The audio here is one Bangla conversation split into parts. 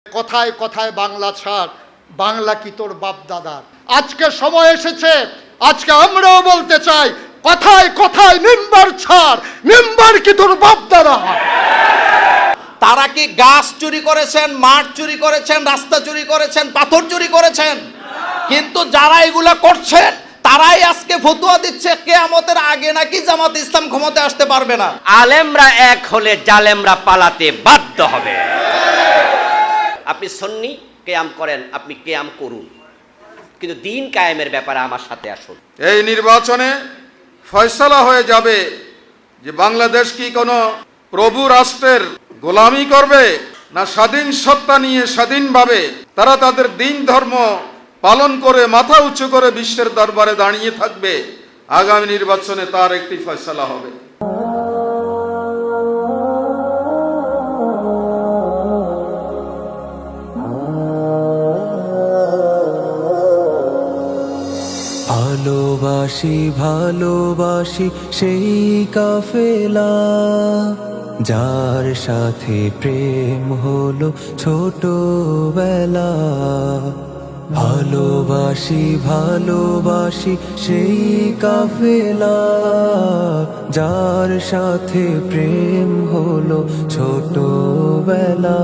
কথায় কথায় বাংলা ছাড়, বাংলা কি তোর বাপ দাদার। আজকে সময় এসেছে, আজকে আমরাও বলতে চাই, কথায় কথায় মেম্বার ছাড়, মেম্বার কি তোর বাপ দাদা। তারা কি গাছ চুরি করেছেন, মাঠ চুরি করেছেন, রাস্তা চুরি করেছেন, পাথর চুরি করেছেন? কিন্তু যারা এগুলা করছেন তারাই আজকে ফতোয়া দিচ্ছে কিয়ামতের আগে নাকি জামাত ইসলাম ক্ষমতায় আসতে পারবে না। আলেমরা এক হলে জালেমরা পালাতে বাধ্য হবে। আপনি সুন্নি কিয়াম করেন, আপনি কিয়াম করুন, কিন্তু দিন কায়েমের ব্যাপারে আমার সাথে আসুন। এই নির্বাচনে ফয়সালা হয়ে যাবে যে বাংলাদেশ কি কোনো প্রভু রাষ্ট্রের গোলামি করবে, না স্বাধীন সত্তা নিয়ে স্বাধীনভাবে তারা তাদের দিন ধর্ম পালন করে মাথা উঁচু করে বিশ্বের দরবারে দাঁড়িয়ে থাকবে। আগামী নির্বাচনে তার একটি ফয়সালা হবে। ভালোবাসি ভালোবাসি সেই কাফেলা, যার সাথে প্রেম হলো ছোটবেলা। ভালোবাসি ভালোবাসি সেই কাফেলা, যার সাথে প্রেম হলো ছোটবেলা।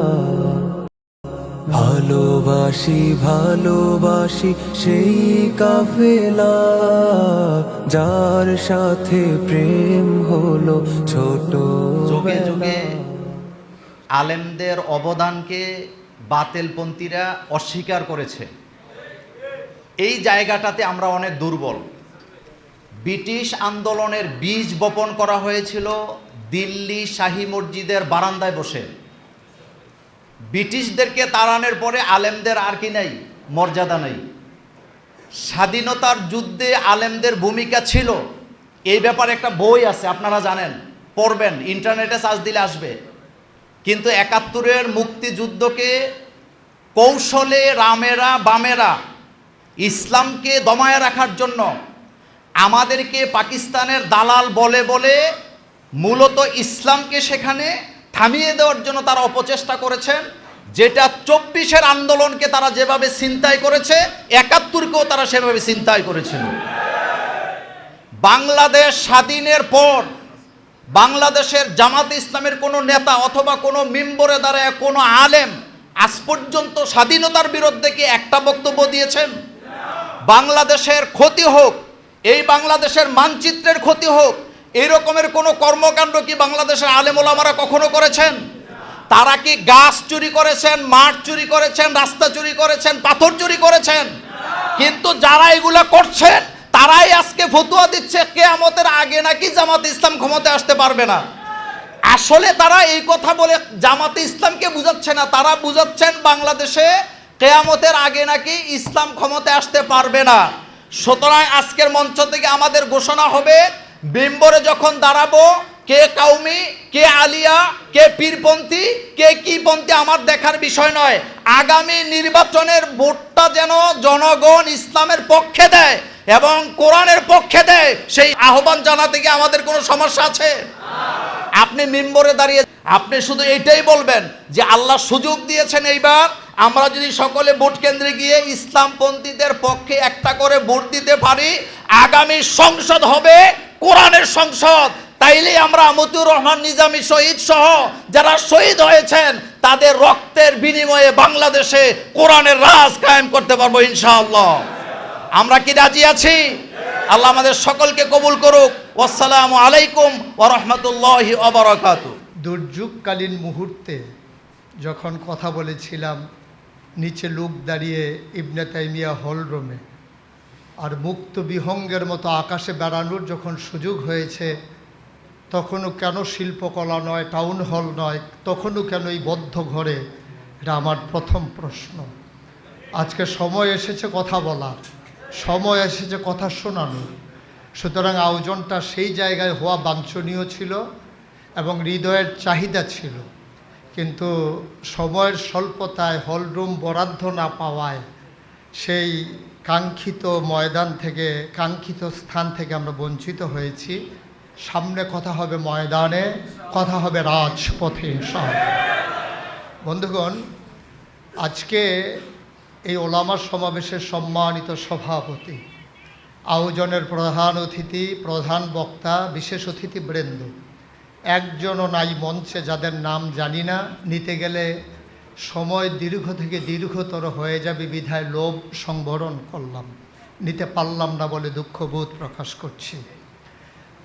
ভালোবাসি ভালোবাসি সেই কাফেলা, যার সাথে প্রেম হলো যুগে যুগে ছোটবেলা। আলেমদের অবদানকে বাতিলপন্থীরা অস্বীকার করেছে। এই জায়গাটাতে আমরা অনেক দুর্বল। ব্রিটিশ আন্দোলনের বীজ বপন করা হয়েছিল দিল্লি শাহী মসজিদের বারান্দায় বসে। ব্রিটিশদেরকে তাড়ানোর পরে আলেমদের আর কি নাই, মর্যাদা নেই। স্বাধীনতার যুদ্ধে আলেমদের ভূমিকা ছিল, এই ব্যাপারে একটা বই আছে, আপনারা জানেন, পড়বেন, ইন্টারনেটে সার্চ দিলে আসবে। কিন্তু ৭১-এর মুক্তিযুদ্ধকে কৌশলে রামেরা বামেরা ইসলামকে দমায় রাখার জন্য আমাদেরকে পাকিস্তানের দালাল বলে বলে মূলত ইসলামকে সেখানে থামিয়ে দেওয়ার জন্য তারা অপচেষ্টা করেছেন। যেটা ২৪-এর আন্দোলনকে তারা যেভাবে ছিনতাই করেছে, ৭১-কেও তারা সেভাবে ছিনতাই করেছিল। বাংলাদেশ স্বাধীনের পর বাংলাদেশের জামাত ইসলামের কোনো নেতা অথবা কোনো মেম্বরে দাঁড়ায় কোনো আলেম আজ পর্যন্ত স্বাধীনতার বিরুদ্ধে কি একটা বক্তব্য দিয়েছেন? বাংলাদেশের ক্ষতি হোক, এই বাংলাদেশের মানচিত্রের ক্ষতি হোক, এই রকমের কোনো কর্মকাণ্ড কি বাংলাদেশের আলেম ওলামারা কখনো করেছেন? তারা কি গাছ চুরি করেছেন, মাঠ চুরি করেছেন, রাস্তা চুরি করেছেন, পাথর চুরি করেছেন? কিন্তু যারা এগুলা করছেন তারাই আজকে ফতোয়া দিচ্ছে কিয়ামতের আগে নাকি জামাত ইসলাম ক্ষমতায় আসতে পারবে না। আসলে তারা এই কথা বলে জামাতে ইসলামকে বুঝাচ্ছে না, তারা বুঝাচ্ছেন বাংলাদেশে কিয়ামতের আগে নাকি ইসলাম ক্ষমতায় আসতে পারবে না। সুতরাং আজকের মঞ্চ থেকে আমাদের ঘোষণা হবে, মেম্বরে যখন দাঁড়াবো, কে কাউমি, কে আলিয়া, কে পীরপন্থী, কে কি পন্থী আমার দেখার বিষয় নয়। আগামী নির্বাচনের ভোটটা যেন জনগণ ইসলামের পক্ষে দেয় এবং কোরআনের পক্ষে দেয়, সেই আহ্বান জানাতে গিয়ে আমাদের কোনো সমস্যা আছে? আপনি মেম্বরে দাঁড়িয়ে আপনি শুধু এইটাই বলবেন যে আল্লাহ সুযোগ দিয়েছেন, এইবার আমরা যদি সকলে ভোট কেন্দ্রে গিয়ে ইসলামপন্থীদের পক্ষে একটা করে ভোট দিতে পারি, আগামী সংসদ হবে কোরআনের সংসদ। তাইলে আমরা মতিউর রহমান নিজামী শহীদ সহ যারা শহীদ হয়েছেন তাদের রক্তের বিনিময়ে বাংলাদেশে কোরআনের রাজ কায়েম করতে পারবো ইনশাআল্লাহ। আমরা কি রাজি আছি? আল্লাহ আমাদের সকলকে কবুল করুক। আসসালামু আলাইকুম ওয়া রাহমাতুল্লাহি ওয়া বারাকাতুহু। দুর্যোগকালীন মুহূর্তে যখন কথা বলেছিলাম, নিচে লোক দাঁড়িয়ে ইবনে তাইমিয়া হল রুমে, আর মুক্ত বিহঙ্গের মতো আকাশে বেড়ানোর যখন সুযোগ হয়েছে, তখনও কেন শিল্পকলা নয়, টাউন হল নয়, তখনও কেন এই বদ্ধ ঘরে? এটা আমার প্রথম প্রশ্ন। আজকে সময় এসেছে কথা বলার, সময় এসেছে কথা শোনানোর। সুতরাং আয়োজনটা সেই জায়গায় হওয়া বাঞ্ছনীয় ছিল এবং হৃদয়ের চাহিদা ছিল, কিন্তু সময়ের স্বল্পতায় হলরুম বরাদ্দ না পাওয়ায় সেই কাঙ্ক্ষিত ময়দান থেকে, কাঙ্ক্ষিত স্থান থেকে আমরা বঞ্চিত হয়েছি। সামনে কথা হবে ময়দানে, কথা হবে রাজপথে ইনশাআল্লাহ। বন্ধুগণ, আজকে এই ওলামা সমাবেশের সম্মানিত সভাপতি, আয়োজনের প্রধান অতিথি, প্রধান বক্তা, বিশেষ অতিথিবৃন্দ, একজনও নাই মঞ্চে যাদের নাম জানি না, নিতে গেলে সময় দীর্ঘ থেকে দীর্ঘতর হয়ে যাবে বিধায় লোভ সংবরণ করলাম, নিতে পারলাম না বলে দুঃখবোধ প্রকাশ করছি।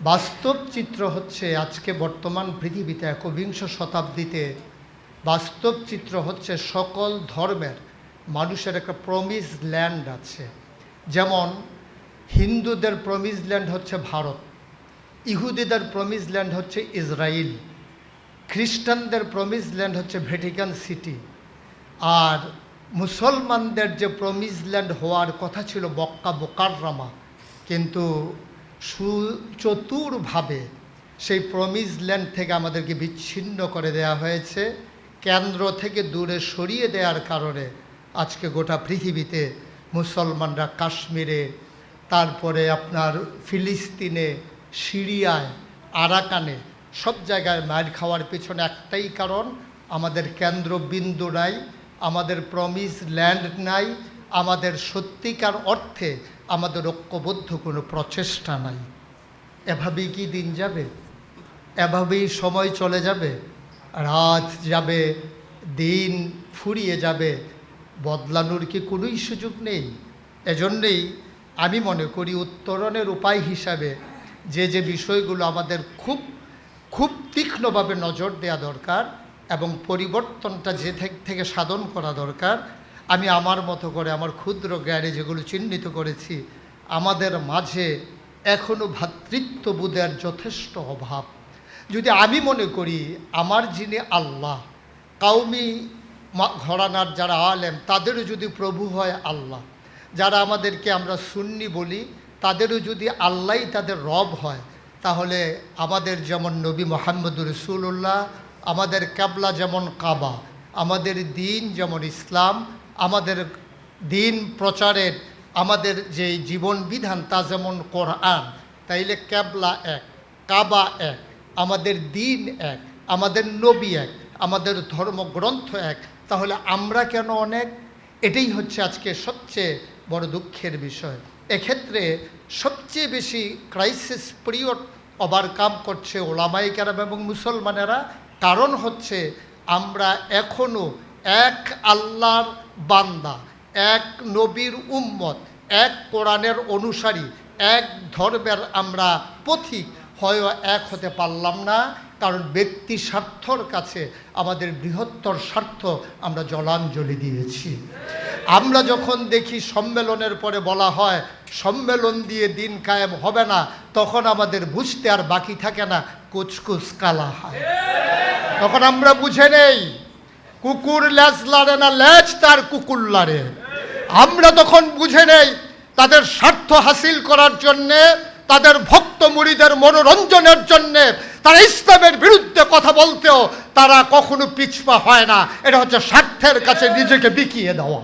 বাস্তব চিত্র হচ্ছে আজকে বর্তমান পৃথিবীতে একবিংশ শতাব্দীতে বাস্তব চিত্র হচ্ছে সকল ধর্মের মানুষের একটা প্রমিস ল্যান্ড আছে। যেমন হিন্দুদের প্রমিস ল্যান্ড হচ্ছে ভারত, ইহুদিদের প্রমিস ল্যান্ড হচ্ছে ইসরায়েল, খ্রিস্টানদের প্রমিস ল্যান্ড হচ্ছে ভ্যাটিকান সিটি, আর মুসলমানদের যে প্রমিস ল্যান্ড হওয়ার কথা ছিল মক্কা মুকাররমা, কিন্তু সুচতুরভাবে সেই প্রমিস ল্যান্ড থেকে আমাদেরকে বিচ্ছিন্ন করে দেয়া হয়েছে। কেন্দ্র থেকে দূরে সরিয়ে দেওয়ার কারণে আজকে গোটা পৃথিবীতে মুসলমানরা কাশ্মীরে, তারপরে আপনার ফিলিস্তিনে, সিরিয়ায়, আরাকানে সব জায়গায় মার খাওয়ার পেছনে একটাই কারণ, আমাদের কেন্দ্রবিন্দু নাই, আমাদের প্রমিস ল্যান্ড নাই, আমাদের সত্যিকার অর্থে আমাদের ঐক্যবদ্ধ কোনো প্রচেষ্টা নাই। এভাবেই কি দিন যাবে? এভাবেই সময় চলে যাবে? রাত যাবে, দিন ফুরিয়ে যাবে, বদলানোর কি কোনোই সুযোগ নেই? এজন্যেই আমি মনে করি উত্তরণের উপায় হিসাবে যে বিষয়গুলো আমাদের খুব খুব তীক্ষ্ণভাবে নজর দেওয়া দরকার এবং পরিবর্তনটা যে থেকে সাধন করা দরকার, আমি আমার মতো করে আমার ক্ষুদ্র জ্ঞানে যেগুলো চিহ্নিত করেছি, আমাদের মাঝে এখনও ভ্রাতৃত্ববোধের যথেষ্ট অভাব। যদি আমি মনে করি আমার যিনি আল্লাহ, কাউমি ঘরানার যারা আলেম তাদেরও যদি প্রভু হয় আল্লাহ, যারা আমাদেরকে আমরা সুন্নি বলি তাদেরও যদি আল্লাহই তাদের রব হয়, তাহলে আমাদের যেমন নবী মুহাম্মদুর রাসূলুল্লাহ, আমাদের কিবলা যেমন কাবা, আমাদের দিন যেমন ইসলাম, আমাদের দিন প্রচারের আমাদের যে জীবন বিধান তা যেমন কোরআন, তাইলে কিবলা এক, কাবা এক, আমাদের দিন এক, আমাদের নবী এক, আমাদের ধর্মগ্রন্থ এক, তাহলে আমরা কেন অনেক? এটাই হচ্ছে আজকে সবচেয়ে বড় দুঃখের বিষয়। এক্ষেত্রে সবচেয়ে বেশি ক্রাইসিস পিরিয়ড ওভারকাম করছে ওলামায়ে কেরাম এবং মুসলমানেরা। কারণ হচ্ছে আমরা এখনও এক আল্লাহর বান্দা, এক নবীর উম্মত, এক কোরআনের অনুসারী, এক ধর্মের আমরা পথিক হয়ে এক হতে পারলাম না। কারণ ব্যক্তি স্বার্থর কাছে আমাদের বৃহত্তর স্বার্থ আমরা জলাঞ্জলি দিয়েছি। আমরা যখন দেখি সম্মেলনের পরে বলা হয় সম্মেলন দিয়ে দিন কায়েম হবে না, তখন আমাদের বুঝতে আর বাকি থাকে না কুচকুচ কালা হয়। তখন আমরা বুঝে নেই কুকুর ল্যাজ লাড়ে না, ল্যাজ তার কুকুর লাড়ে। আমরা তখন বুঝে নেই তাদের স্বার্থ হাসিল করার জন্যে, তাদের ভক্ত মুরিদের মনোরঞ্জনের জন্যে তারা ইসলামের বিরুদ্ধে কথা বলতেও তারা কখনো পিছপা হয় না। এটা হচ্ছে স্বার্থের কাছে নিজেকে বিকিয়ে দেওয়া।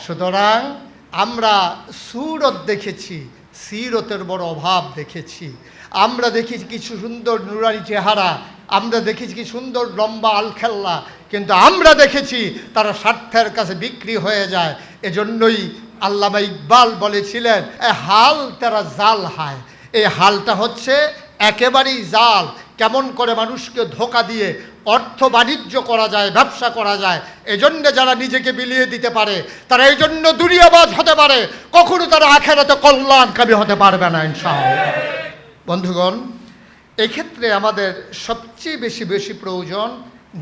সুতরাং আমরা সুরত দেখেছি, সিরতের বড় অভাব দেখেছি। আমরা দেখেছি কিছু সুন্দর নুরানি চেহারা, আমরা দেখেছি কি সুন্দর লম্বা আলখেল্লা, কিন্তু আমরা দেখেছি তারা স্বার্থের কাছে বিক্রি হয়ে যায়। এজন্যই আল্লামা ইকবাল বলেছিলেন এ হাল তারা জাল হায়। এই হালটা হচ্ছে একেবারেই জাল। কেমন করে মানুষকে ধোঁকা দিয়ে অর্থ বাণিজ্য করা যায়, ব্যবসা করা যায়। এজন্য যারা নিজেকে বিলিয়ে দিতে পারে তারা এই জন্য দুনিয়াবাজ হতে পারে, কখনো তারা আখেরাতে কল্যাণকামী হতে পারবে না ইনশাআল্লাহ। বন্ধুগণ, এক্ষেত্রে আমাদের সবচেয়ে বেশি প্রয়োজন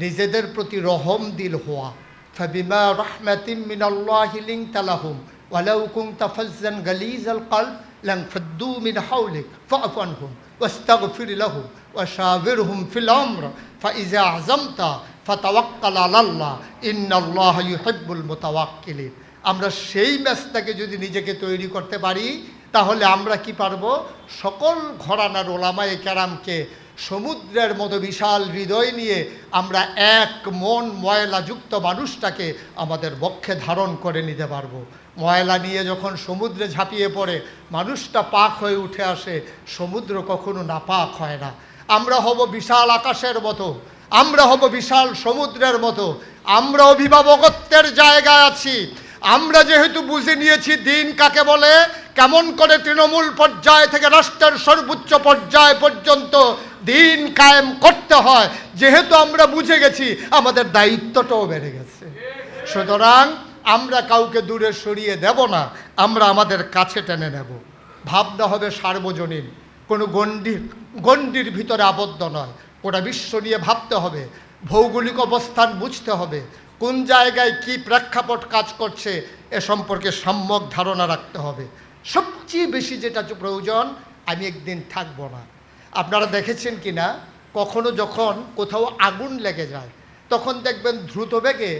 নিজেদের প্রতি রহম দিল হওয়া। ফাবিমা রাহমাতিম মিনাল্লাহি লিনতা লাহুম ওয়ালাউ কুনতা ফাজ্জান গালিজাল কলব লানফাদ্দু মিন হাওলিক ফাআফু আনহুম ওয়াস্তাগফির লাহুম ওয়াশাবিরহুম ফিল আমর ফাইযা আযামতা ফাতাওয়াক্কাল আলাল্লাহ ইন্নাল্লাহা ইউহিব্বুল মুতাওয়াক্কিলিন। আমরা সেই ম্যাচটাকে যদি নিজেকে তৈরি করতে পারি, তাহলে আমরা কি পারবো? সকল ঘরানার ওলামায়ে কেরামকে সমুদ্রের মতো বিশাল হৃদয় নিয়ে আমরা এক মন ময়লাযুক্ত মানুষটাকে আমাদের বক্ষে ধারণ করে নিতে পারবো। ময়লা নিয়ে যখন সমুদ্রে ঝাঁপিয়ে পড়ে মানুষটা পাক হয়ে উঠে আসে, সমুদ্র কখনো নাপাক হয় না। আমরা হব বিশাল আকাশের মতো, আমরা হব বিশাল সমুদ্রের মতো। আমরা অভিভাবকত্বের জায়গায় আছি। আমরা যেহেতু বুঝে নিয়েছি দিন কাকে বলে, কেমন করে তৃণমূল পর্যায় থেকে রাষ্ট্রের সর্বোচ্চ পর্যায় পর্যন্ত দিন কায়েম করতে হয়, যেহেতু আমরা বুঝে গেছি, আমাদের দায়িত্বটাও বেড়ে গেছে। সুতরাং আমরা কাউকে দূরে সরিয়ে দেব না, আমরা আমাদের কাছে টেনে নেব। ভাবনা হবে সার্বজনীন, কোনো গণ্ডির ভিতরে আবদ্ধ নয়। ওটা বিশ্ব নিয়ে ভাবতে হবে, ভৌগোলিক অবস্থান বুঝতে হবে, কোন জায়গায় কি প্রেক্ষাপট কাজ করছে এ সম্পর্কে সম্যক ধারণা রাখতে হবে। সবচেয়ে বেশি যেটা প্রয়োজন, আমি একদিন থাকবো না। আপনারা দেখেছেন কি না, কখনো যখন কোথাও আগুন লেগে যায় তখন দেখবেন দ্রুত বেগে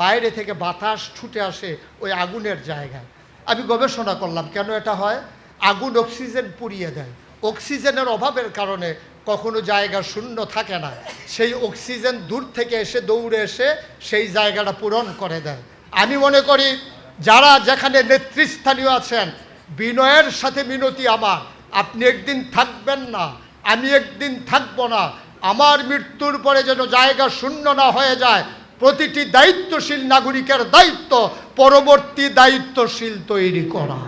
বাইরে থেকে বাতাস ছুটে আসে ওই আগুনের জায়গায়। আমি গবেষণা করলাম কেন এটা হয়। আগুন অক্সিজেন পুড়িয়ে দেয়, অক্সিজেনের অভাবের কারণে কখনো জায়গা শূন্য থাকে না, সেই অক্সিজেন দূর থেকে এসে দৌড়ে এসে সেই জায়গাটা পূরণ করে দেয়। আমি মনে করি যারা যেখানে নেতৃস্থানীয় আছেন, বিনয়ের সাথে মিনতি আমার, আপনি একদিন থাকবেন না, আমি একদিন থাকবো না। আমার মৃত্যুর পরে যেন জায়গা শূন্য না হয়ে যায়। প্রতিটি দায়িত্বশীল নাগরিকের দায়িত্ব পরবর্তী দায়িত্বশীল তৈরি করা।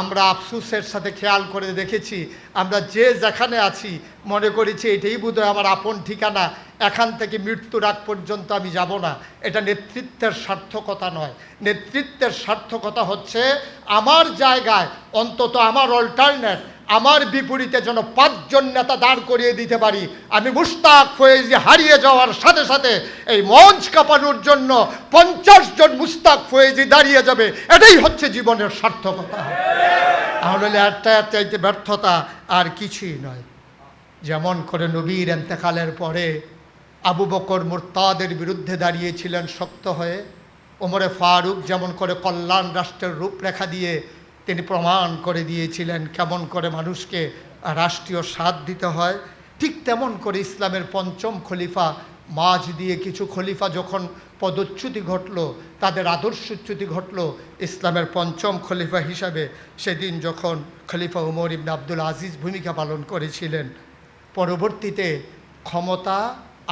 আমরা আফসোসের সাথে খেয়াল করে দেখেছি, আমরা যে যেখানে আছি মনে করেছি এটাই বোধহয় আমার আপন ঠিকানা, এখান থেকে মৃত্যুর আগ পর্যন্ত আমি যাব না। এটা নেতৃত্বের সার্থকতা নয়। নেতৃত্বের সার্থকতা হচ্ছে আমার জায়গায় অন্তত আমার অল্টারনেট, আমার বিপরীতে যেন 5 জন নেতা দাঁড় করিয়ে দিতে পারি। আমি মুশতাক ফয়েজি হারিয়ে যাওয়ার সাথে সাথে এই মঞ্চ কাঁপানোর জন্য 50 জন মুশতাক ফয়েজি দাঁড়িয়ে যাবে, এটাই হচ্ছে জীবনের সার্থকতা। তাহলে একটা চাইতে ব্যর্থতা আর কিছুই নয়। যেমন করে নবীর ইন্তেকালের পরে আবু বকর মুরতাদের বিরুদ্ধে দাঁড়িয়েছিলেন শক্ত হয়ে, ওমরে ফারুক যেমন করে কল্যাণ রাষ্ট্রের রূপরেখা দিয়ে তিনি প্রমাণ করে দিয়েছিলেন কেমন করে মানুষকে রাষ্ট্রীয় স্বাদ দিতে হয়, ঠিক তেমন করে ইসলামের 5ম খলিফা মাঝ দিয়ে কিছু খলিফা যখন পদচ্যুতি ঘটল, তাদের আদর্শচ্যুতি ঘটল, ইসলামের 5ম খলিফা হিসাবে সেদিন যখন খলিফা উমর ইবনে আব্দুল আজিজ ভূমিকা পালন করেছিলেন। পরবর্তীতে ক্ষমতা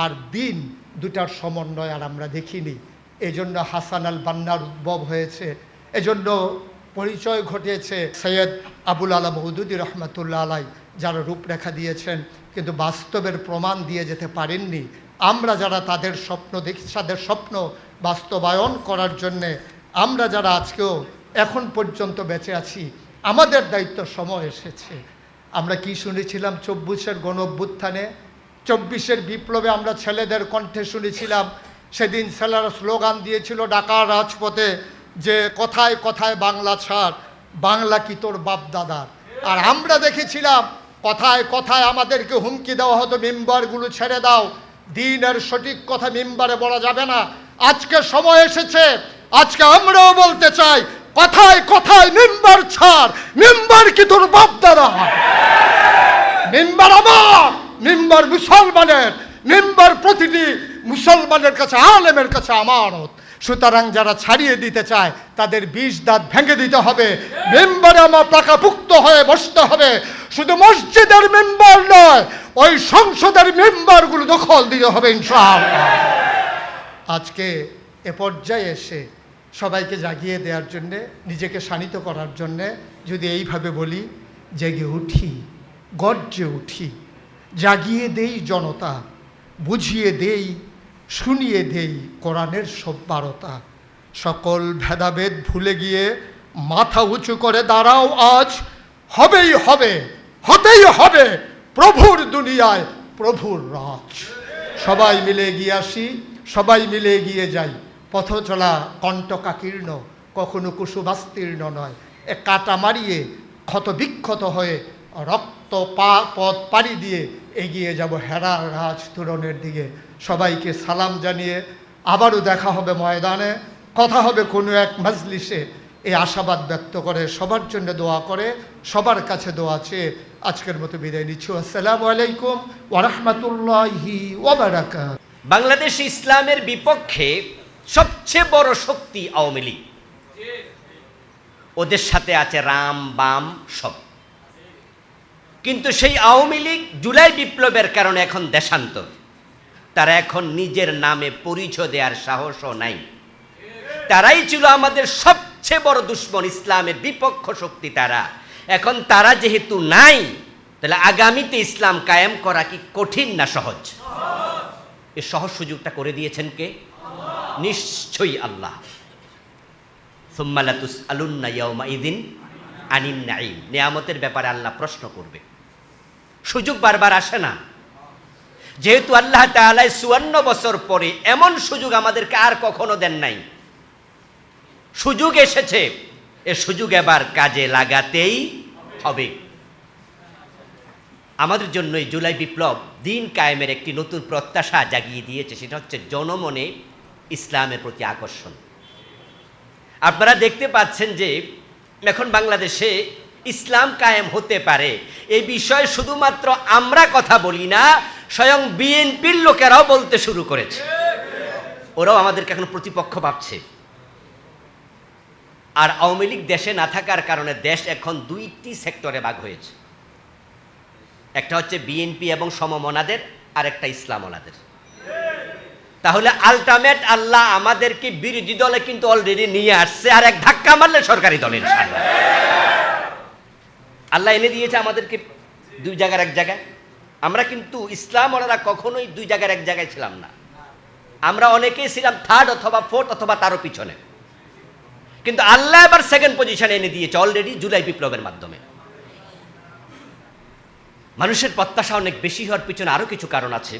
আর দিন দুটার সমন্বয় আর আমরা দেখিনি। এজন্য হাসান আল বান্নার উদ্ভব হয়েছে, এজন্য পরিচয় ঘটিয়েছে সৈয়দ আবুল আলা মওদুদি রহমতুল্লাহ আলাই, যারা রূপরেখা দিয়েছেন কিন্তু বাস্তবের প্রমাণ দিয়ে যেতে পারেননি। আমরা যারা তাদের স্বপ্ন দেখি, তাদের স্বপ্ন বাস্তবায়ন করার জন্যে আমরা যারা আজকেও এখন পর্যন্ত বেঁচে আছি, আমাদের দায়িত্ব সময় এসেছে। আমরা কি শুনেছিলাম 24-এর গণঅভ্যুত্থানে, 24-এর বিপ্লবে আমরা ছেলেদের কণ্ঠে শুনেছিলাম, সেদিন ছেলেরা স্লোগান দিয়েছিল ঢাকার রাজপথে যে কথায় কথায় বাংলা ছাড়, বাংলা কি তোর বাপ দাদার। আর আমরা দেখেছিলাম কথায় কথায় আমাদেরকে হুমকি দেওয়া হতো মেম্বারগুলো ছেড়ে দাও, দিনের সঠিক কথা মেম্বারে বলা যাবে না। আজকে সময় এসেছে, আজকে আমরাও বলতে চাই কথায় কথায় মেম্বার ছাড়, মেম্বার কি তোর বাপ দাদা। মেম্বার আমার, মেম্বার মুসলমানের, মেম্বার প্রতিটি মুসলমানের কাছে, আলেমের কাছে আমানত। সুতরাং যারা ছাড়িয়ে দিতে চায় তাদের 20 দাঁত ভেঙে দিতে হবে। মেম্বারে আমার পাকাপুক্ত হয়ে বসতে হবে। শুধু মসজিদের মেম্বার নয়, ওই সংসদের মেম্বারগুলো দখল দিতে হবে ইনশাআল্লাহ। আজকে এ পর্যায়ে এসে সবাইকে জাগিয়ে দেওয়ার জন্যে, নিজেকে শানিত করার জন্যে যদি এইভাবে বলি, জেগে উঠি, গর্জে উঠি, জাগিয়ে দেই জনতা, বুঝিয়ে দেই, শুনিয়ে দেই কোরআনের সব্বারতা। সকল ভেদাভেদ ভুলে গিয়ে মাথা উঁচু করে দাঁড়াও আজ, হবেই হবে, হতেই হবে প্রভুর দুনিয়ায় প্রভুর রাজ। সবাই মিলে এগিয়ে আসি, সবাই মিলে এগিয়ে যাই। পথ চলা কণ্টকাকীর্ণ, কখনো কুসুমাস্তীর্ণ নয়। এ কাটা মারিয়ে ক্ষত বিক্ষত হয়ে রক্ত পথ পাড়ি দিয়ে এগিয়ে যাব হেরার রাজ তুরনের দিকে। সবাইকে সালাম জানিয়ে আবারও দেখা হবে ময়দানে, কথা হবে কোনো এক মজলিসে, এই আশাবাদ ব্যক্ত করে, সবার জন্য দোয়া করে, সবার কাছে দোয়া চেয়ে আজকের মতো বিদায় নিচ্ছি। আসসালামু আলাইকুম ওয়া রাহমাতুল্লাহি ওয়া বারাকাতুহু। বাংলাদেশ ইসলামের বিপক্ষে সবচেয়ে বড় শক্তি আওয়ামী লীগ, ওদের সাথে আছে রাম বাম সব। কিন্তু সেই আওয়ামী লীগ জুলাই বিপ্লবের কারণে এখন দেশান্তর। তারা এখন নিজের নামে পরিচয় দেওয়ার সাহসও নাই। তারাই ছিল আমাদের সবচেয়ে বড় দুশমন, ইসলামের বিপক্ষ শক্তি তারা। এখন তারা যেহেতু নাই, তাহলে আগামীতে ইসলাম কায়েম করা কি কঠিন না সহজ? এই সহজ সুযোগটা করে দিয়েছেন কে? নিশ্চয়ই আল্লাহ। সুম্মা লাতুসআলুন্না ইয়াওমাইযিন আনিন নাঈম, নিয়ামতের ব্যাপারে আল্লাহ প্রশ্ন করবে। সুযোগ বারবার আসে না, যেহেতু আল্লাহ তাআলা ৫৪ বছর পরে এমন সুযোগ আমাদেরকে আর কখনো দেন নাই। সুযোগ এসেছে, এ সুযোগ এবার কাজে লাগাতেই হবে। আমাদের জন্য এই জুলাই বিপ্লব দিন কায়েমের একটি নতুন প্রত্যাশা জাগিয়ে দিয়েছে, সেটা হচ্ছে জনমনে ইসলামের প্রতি আকর্ষণ। আপনারা দেখতে পাচ্ছেন যে এখন বাংলাদেশে ইসলাম কায়েম হতে পারে এই বিষয়ে শুধুমাত্র আমরা কথা বলি না, স্বয়ং বিএনপির লোকেরাও বলতে শুরু করেছে। ওরাও আমাদেরকে এখন প্রতিপক্ষ ভাবছে। আর আওয়ামী লীগ দেশে না থাকার কারণে দেশ এখন দুইটি সেক্টরে ভাগ হয়েছে। একটা হচ্ছে বিএনপি এবং সমমনাদের, আর একটা ইসলামওয়ালাদের। তাহলে আলটিমেট আল্লাহ আমাদেরকে বিরোধী দলে কিন্তু অলরেডি নিয়ে আসছে, আর এক ধাক্কা মারলে সরকারি দলের ইনশাআল্লাহ আল্লাহ এনে দিয়েছে আমাদেরকে দুই জায়গার এক জায়গায়। আমরা কিন্তু ইসলামওয়ালারা কখনোই দুই জায়গার এক জায়গায় ছিলাম না। আমরা অনেকেই ছিলাম থার্ড অথবা ফোর্থ অথবা তারও পিছনে, কিন্তু আল্লাহ এবার সেকেন্ড পজিশনে এনে দিয়েছে অলরেডি জুলাই বিপ্লবের মাধ্যমে। মানুষের প্রত্যাশা অনেক বেশি হওয়ার পিছনে আরও কিছু কারণ আছে।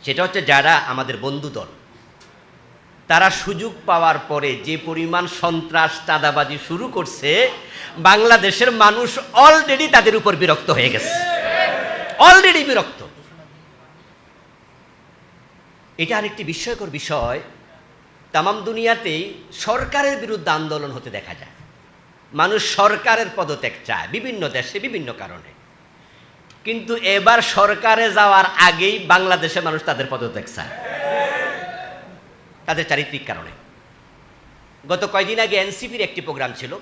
সেটা হচ্ছে যারা আমাদের বন্ধু দল, তারা সুযোগ পাওয়ার পরে যে পরিমাণ সন্ত্রাস চাঁদাবাজি শুরু করছে, বাংলাদেশের মানুষ অলরেডি তাদের উপর বিরক্ত হয়ে গেছে, অলরেডি বিরক্ত। এটা আরেকটি বিস্ময়কর বিষয়, তামাম দুনিয়াতেই সরকারের বিরুদ্ধে আন্দোলন হতে দেখা যায়। মানুষ সরকারের পদত্যাগ চায় বিভিন্ন দেশে বিভিন্ন কারণে, কিন্তু এবার সরকারে যাওয়ার আগেই বাংলাদেশের মানুষ তাদের পদত্যাগ চায় তাদের চারিত্রিক কারণে। গত কয়েকদিন আগে এনসিপির একটি প্রোগ্রাম ছিল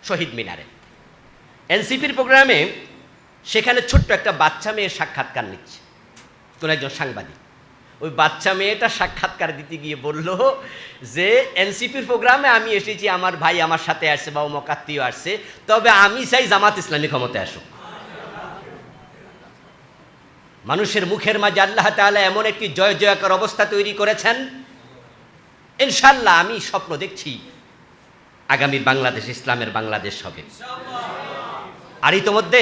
শহীদ মিনারে। এনসিপির প্রোগ্রামে সেখানে ছোট্ট একটা বাচ্চা মেয়ের সাক্ষাৎকার নিচ্ছে কোন একজন সাংবাদিক। ওই বাচ্চা মেয়েটা সাক্ষাৎকার দিতে গিয়ে বলল যে এনসিপির প্রোগ্রামে আমি এসেছি, আমার ভাই আমার সাথে আসছে বা অমুক আত্মীয় আসছে, তবে আমি চাই জামাত ইসলামী ক্ষমতায় আসুক। মানুষের মুখের মাঝে আল্লাহ তাআলা এমন একটি জয় জয়কার অবস্থা তৈরি করেছেন, ইনশাআল্লাহ আমি স্বপ্ন দেখছি আগামী বাংলাদেশ ইসলামের বাংলাদেশ হবে। আর ইতোমধ্যে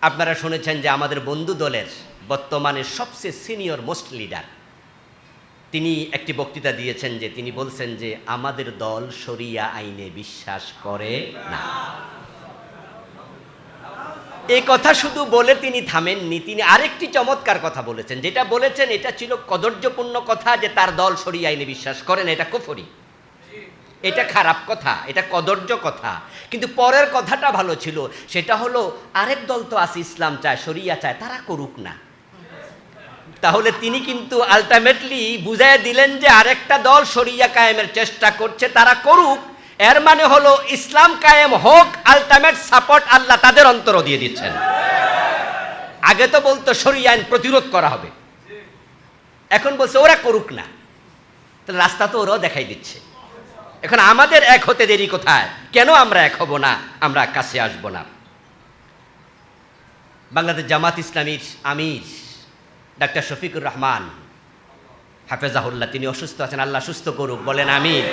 আপনারা শুনেছেন যে আমাদের বন্ধু দলের বর্তমানে সবচেয়ে সিনিয়র মোস্ট লিডার তিনি একটি বক্তৃতা দিয়েছেন, যে তিনি বলছেন যে আমাদের দল শরিয়া আইনে বিশ্বাস করে না। এই কথা শুধু বলে তিনি থামেননি, তিনি আরেকটি চমৎকার কথা বলেছেন। যেটা বলেছেন এটা ছিল কদর্যপূর্ণ কথা, যে তার দল শরিয়া আইনে বিশ্বাস করে না, এটা কুফরি, এটা খারাপ কথা, এটা কদর্য কথা। কিন্তু পরের কথাটা ভালো ছিল, সেটা হলো আরেক দল তো আছে ইসলাম চায় শরিয়া চায়, তারা করুক না। তাহলে তিনি কিন্তু আলটিমেটলি বুঝাই দিলেন যে আরেকটা দল শরিয়া কায়েমের চেষ্টা করছে, তারা করুক। এর মানে হলো ইসলাম কায়েম হোক, আলটিমেট সাপোর্ট আল্লাহ তাদের অন্তর দিয়ে দিচ্ছেন। আগে তো বলতো শরিয়া আইন প্রতিরোধ করা হবে, এখন বলছে ওরা করুক না। তাহলে রাস্তা তো ওরাও দেখাই দিচ্ছে। এখন আমাদের এক হতে দেরি কোথায়? কেন আমরা এক হব না, আমরা কাছে আসব না? বাংলাদেশ জামাত ইসলামীর আমির ডাক্তার শফিকুর রহমান হাফেজাহুল্লাহ, তিনি অসুস্থ আছেন, আল্লাহ সুস্থ করুক, বলেন আমিন।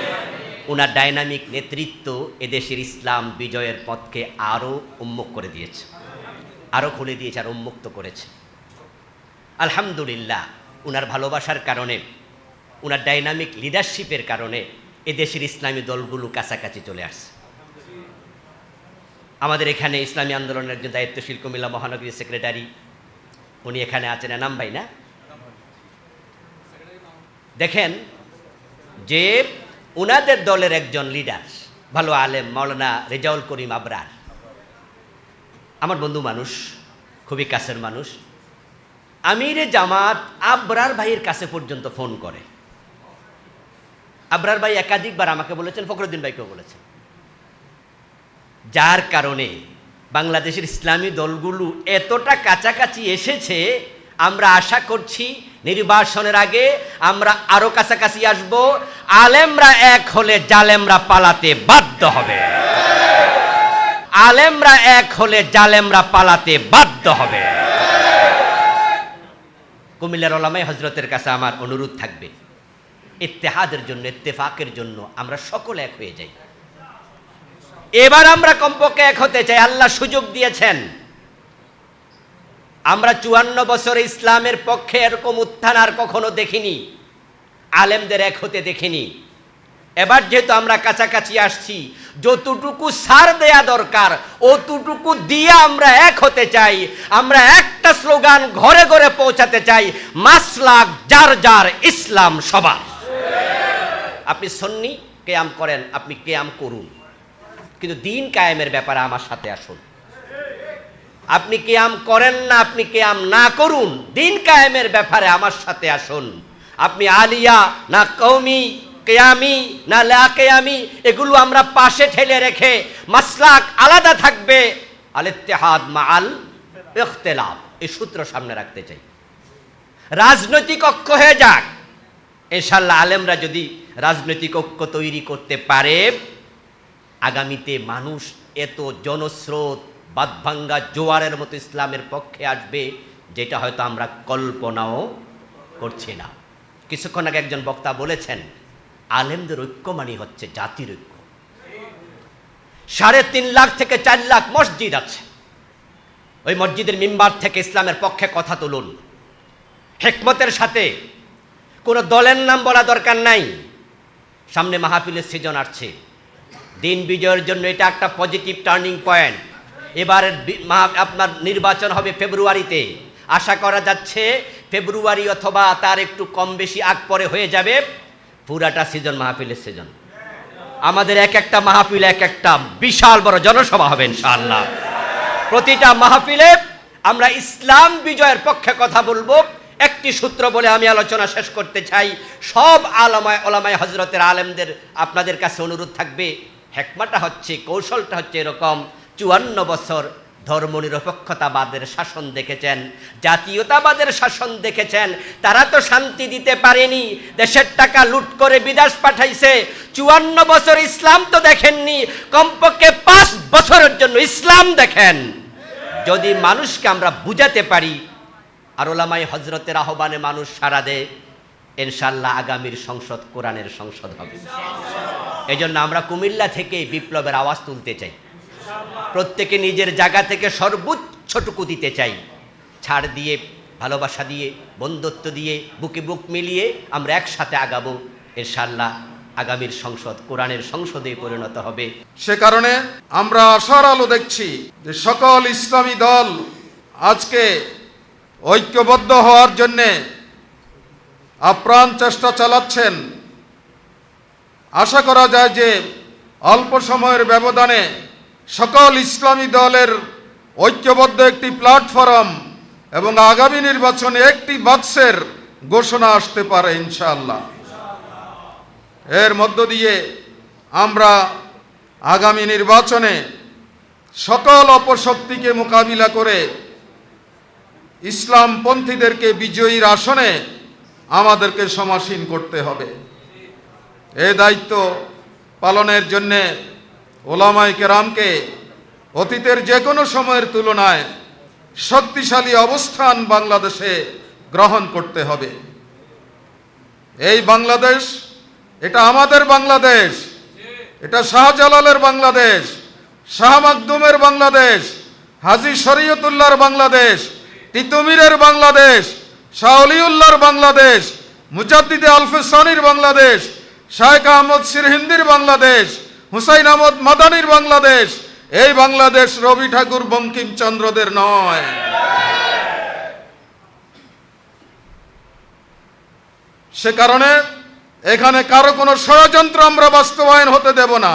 ওনার ডাইনামিক নেতৃত্ব এদেশের ইসলাম বিজয়ের পথকে আরও উন্মুখ করে দিয়েছে, আরও খুলে দিয়েছে, আর উন্মুক্ত করেছে। আলহামদুলিল্লাহ, ওনার ভালোবাসার কারণে, ওনার ডাইনামিক লিডারশিপের কারণে এদেশের ইসলামী দলগুলো কাছাকাছি চলে আসছে। আমাদের এখানে ইসলামী আন্দোলনের একজন দায়িত্বশীল কুমিল্লা মহানগরীর সেক্রেটারি, উনি এখানে আছেন, এনাম ভাই না? দেখেন যে ওনাদের দলের একজন লিডার, ভালো আলেম, মাওলানা রেজাউল করিম আবরার, আমার বন্ধু মানুষ, খুবই কাছের মানুষ। আমিরে জামাত আবরার ভাইয়ের কাছে পর্যন্ত ফোন করে। আবরার ভাই একাধিকবার আমাকে বলেছেন, ফখরুদ্দিন ভাইকেও বলেছেন, যার কারণে বাংলাদেশের ইসলামী দলগুলো এতটা কাছাকাছি এসেছে, আমরা আশা করছি নির্বাচনের আগে আমরা আরো কাছাকাছি আসব। আলেমরা এক হলে জালেমরা পালাতে বাধ্য হবে। আলেমরা এক হলে জালেমরা পালাতে বাধ্য হবে। কুমিল্লার ওলামায়ে হযরতের কাছে আমার অনুরোধ থাকবে, ইত্তেহাদের জন্য, ইত্তেফাকের জন্য আমরা সকলে এক হয়ে যাই। এবার আমরা কমপক্ষে এক হতে চাই। আল্লাহ সুযোগ দিয়েছেন। আমরা 54 বছরে ইসলামের পক্ষে এরকম উত্থান আর কখনো দেখিনি, আলেমদের এক হতে দেখিনি। এবার যেহেতু আমরা কাছাকাছি আসছি, যতটুকু ছাড় দেয়া দরকার অতটুকু দিয়ে আমরা এক হতে চাই। আমরা একটা স্লোগান ঘরে ঘরে পৌঁছাতে চাই, মাসলাক যার যার, ইসলাম সবার। আপনি সুন্নি কিয়াম করেন, আপনি কিয়াম করুন, কিন্তু দিন কায়েমের ব্যাপারে আমার সাথে আসুন। আপনি কিয়াম করেন না, আপনি কিয়াম না করুন, দিন কায়েমের ব্যাপারে আমার সাথে আসুন। আপনি আলিয়া না কওমি, কিয়ামি না লা কিয়ামি, এগুলো আমরা পাশে ঠেলে রেখে মাসলাক আলাদা থাকবে, আল ইত্তেহাদ মাআল ইখতিলাফ, এই সূত্র সামনে রাখতে চাই। রাজনৈতিক ঐক্য হয়ে যাক ইনশাআল্লাহ। আলেমরা যদি রাজনৈতিক ঐক্য তৈরি করতে পারে, আগামীতে মানুষ এত জনস্রোত বাদভাঙ্গা জোয়ারের মতো ইসলামের পক্ষে আসবে, যেটা হয়তো আমরা কল্পনাও করছি না। কিছুক্ষণ আগে একজন বক্তা বলেছেন, আলেমদের ঐক্য মানে হচ্ছে জাতির ঐক্য। 3.5 লাখ থেকে 4 লাখ মসজিদ আছে, ওই মসজিদের মিম্বার থেকে ইসলামের পক্ষে কথা তুলুন, হিকমতের সাথে। কোনো দলের নাম বলা দরকার নাই। সামনে মাহফিলের সিজন আসছে, দিন বিজয়ের জন্য এটা একটা পজিটিভ টার্নিং পয়েন্ট। এবারের আপনার নির্বাচন হবে ফেব্রুয়ারিতে। আশা করা যাচ্ছে ফেব্রুয়ারি অথবা তার একটু কম বেশি আগ পরে হয়ে যাবে পুরাটা সিজন মাহফিলের সিজন। আমাদের এক একটা মাহফিল এক একটা বিশাল বড় জনসভা হবে ইনশাআল্লাহ। প্রতিটা মাহফিলে আমরা ইসলাম বিজয়ের পক্ষে কথা বলবো। একটি সূত্র বলে আমি আলোচনা শেষ করতে চাই। সব ওলামায়ে হযরতের আলেমদের আপনাদের কাছে অনুরোধ থাকবে, হিকমাটা হচ্ছে, কৌশলটা হচ্ছে এরকম, 54 বছর ধর্মনিরপেক্ষতাবাদের শাসন দেখেছেন, জাতীয়তাবাদের শাসন দেখেছেন। তারা তো শান্তি দিতে পারেনি, দেশের টাকা লুট করে বিদেশ পাঠাইছে। 54 বছর ইসলাম তো দেখেননি, কমপক্ষে 5 বছরের জন্য ইসলাম দেখেন। যদি মানুষকে আমরা বুঝাতে পারি আর ওলামায়ে হযরতের আহ্বানে মানুষ সাড়া দেয়, ইনশাআল্লাহ আগামীর সংসদ কোরআনের সংসদ হবে। এজন্য আমরা কুমিল্লা থেকে বিপ্লবের আওয়াজ তুলতে চাই। প্রত্যেকে নিজের জায়গা থেকে সর্বোচ্চটুকু দিতে চাই। ছাড় দিয়ে, ভালোবাসা দিয়ে, বন্ধুত্ব দিয়ে, বুকে বুক মিলিয়ে আমরা একসাথে আগাবো। ইনশাআল্লাহ আগামীর সংসদ কোরআনের সংসদে পরিণত হবে। সে কারণে আমরা আশার আলো দেখছি যে সকল ইসলামী দল আজকে ঐক্যবদ্ধ হওয়ার জন্যে আপ্রাণ চেষ্টা চালাচ্ছেন। আশা করা যায় যে অল্প সময়ের ব্যবধানে সকল ইসলামী দলের ঐক্যবদ্ধ একটি প্ল্যাটফর্ম এবং আগামী নির্বাচনে একটি বাক্সের ঘোষণা আসতে পারে ইনশাআল্লাহ। এর মধ্য দিয়ে আমরা আগামী নির্বাচনে সকল অপশক্তিকে মোকাবিলা করে ইসলামপন্থীদেরকে বিজয়ীর আসনে আমাদেরকে সমাসীন করতে হবে। এই দায়িত্ব পালনের জন্যে ওলামায়ে কেরামকে অতীতের যে কোনো সময়ের তুলনায় শক্তিশালী অবস্থান বাংলাদেশে গ্রহণ করতে হবে। এই বাংলাদেশ, এটা আমাদের বাংলাদেশ, এটা শাহজালালের বাংলাদেশ, শাহ মাকদুমের বাংলাদেশ, হাজী শরীয়তুল্লাহর বাংলাদেশ, তিতুমীরের বাংলাদেশ, শাহ অলিউল্লাহর বাংলাদেশ, মুজাদ্দিদে আলফসানির বাংলাদেশ, শায়েখ আহমদ সিরহিন্দির বাংলাদেশ, হুসাইন আহমদ মাদানির বাংলাদেশ। এই বাংলাদেশ রবি ঠাকুর বঙ্কিমচন্দ্রদের নয়। সে কারণে এখানে কারো কোনো ষড়যন্ত্র আমরা বাস্তবায়ন হতে দেব না।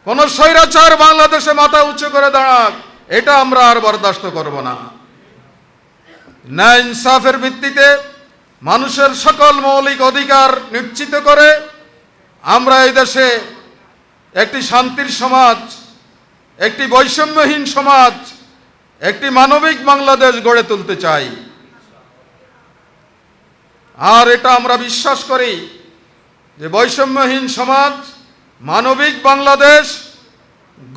কোন স্বৈরাচার বাংলাদেশে মাথা উঁচু করে দাঁড়াক, এটা আমরা আর বরদাস্ত করব না। ন্যায় ইনসাফের ভিত্তিতে মানুষের সকল মৌলিক অধিকার নিশ্চিত করে আমরা এই দেশে একটি শান্তির সমাজ, একটি বৈষম্যহীন সমাজ, একটি মানবিক বাংলাদেশ গড়ে তুলতে চাই। আর এটা আমরা বিশ্বাস করি যে বৈষম্যহীন সমাজ, মানবিক বাংলাদেশ